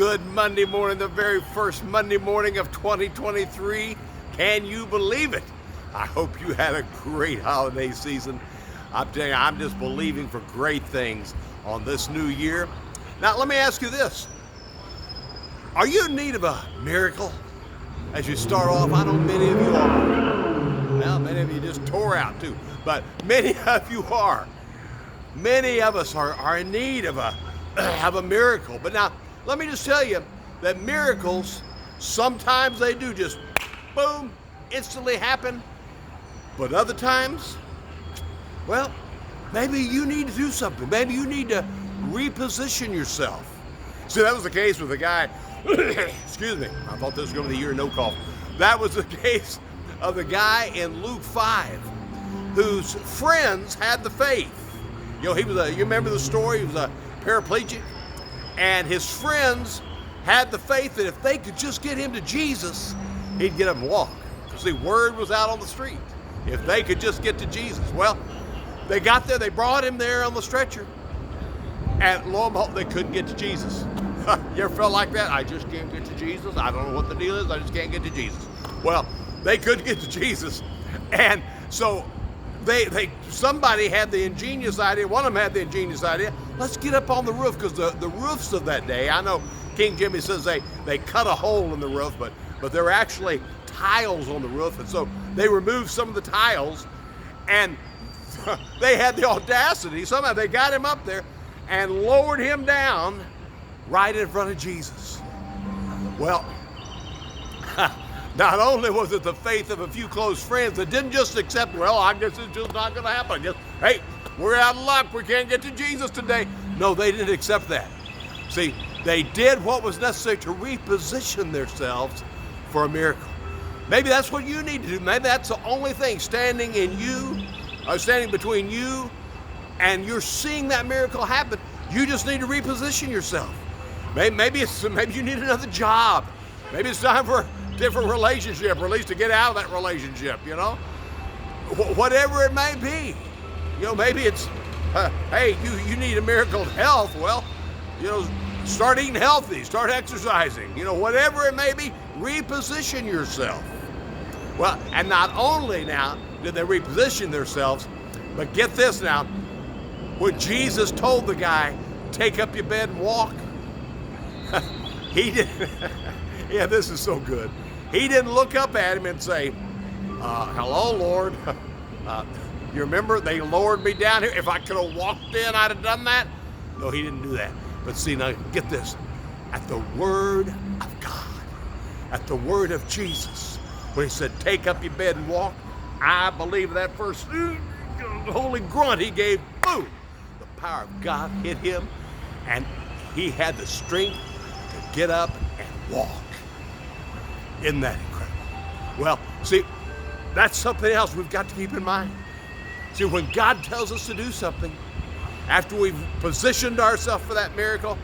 Good Monday morning, the very first Monday morning of 2023. Can you believe it? I hope you had a great holiday season. I'm telling you, I'm just believing for great things on this new year. Now, let me ask you this. Are you in need of a miracle as you start off? I know many of you are. Well, many of you just tore out too, but many of you are. Many of us are in need of a miracle. But now, let me just tell you that miracles, sometimes they do just boom, instantly happen. But other times, well, maybe you need to do something. Maybe you need to reposition yourself. See, that was the case with the guy, excuse me, I thought this was going to be the year no cough. That was the case of the guy in Luke 5 whose friends had the faith. You know, you remember the story? He was a paraplegic, and his friends had the faith that if they could just get him to Jesus, he'd get up and walk. Because the word was out on the street. If they could just get to Jesus. Well, they got there, they brought him there on the stretcher, and lo and behold, they couldn't get to Jesus. You ever felt like that? I just can't get to Jesus. I don't know what the deal is. I just can't get to Jesus. Well, they couldn't get to Jesus, and so somebody had the ingenious idea. One of them had the ingenious idea. Let's get up on the roof, because the roofs of that day, I know King Jimmy says they cut a hole in the roof, but there were actually tiles on the roof, and so they removed some of the tiles, and they had the audacity. Somehow they got him up there and lowered him down right in front of Jesus. Well, not only was it the faith of a few close friends that didn't just accept, well, I guess it's just not going to happen. Just, hey, we're out of luck. We can't get to Jesus today. No, they didn't accept that. See, they did what was necessary to reposition themselves for a miracle. Maybe that's what you need to do. Maybe that's the only thing standing between you and you're seeing that miracle happen. You just need to reposition yourself. Maybe you need another job. Maybe it's time for a different relationship, or at least to get out of that relationship, you know? Whatever it may be. You know, maybe it's, hey, you need a miracle of health. Well, you know, start eating healthy, start exercising. You know, whatever it may be, reposition yourself. Well, and not only now did they reposition themselves, but get this now, when Jesus told the guy, take up your bed and walk, he didn't, yeah, this is so good. He didn't look up at him and say, hello, Lord. You remember they lowered me down here? If I could have walked in, I'd have done that. No, he didn't do that. But see, now get this. At the word of God, at the word of Jesus, when he said, take up your bed and walk, I believe that first holy grunt he gave, boom, the power of God hit him, and he had the strength to get up and walk. Isn't that incredible? Well, see, that's something else we've got to keep in mind. See, when God tells us to do something, after we've positioned ourselves for that miracle,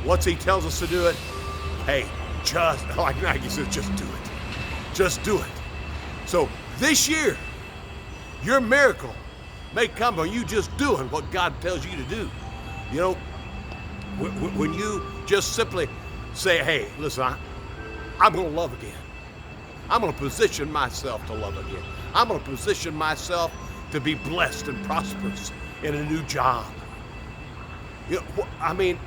once he tells us to do it, hey, like Nike says, just do it. Just do it. So this year, your miracle may come by you just doing what God tells you to do. You know, when you just simply say, hey, listen, I'm going to love again. I'm going to position myself to love again. I'm going to position myself to be blessed and prosperous in a new job. You know, I mean,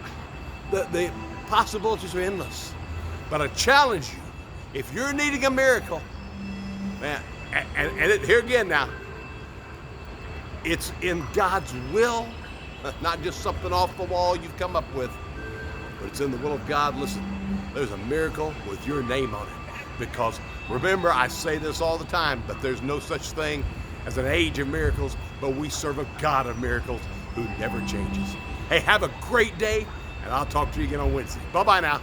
the possibilities are endless. But I challenge you, if you're needing a miracle, man, here again now, it's in God's will, not just something off the wall you've come up with, but it's in the will of God. Listen, there's a miracle with your name on it. Because remember, I say this all the time, but there's no such thing as an age of miracles, but we serve a God of miracles who never changes. Hey, have a great day, and I'll talk to you again on Wednesday. Bye-bye now.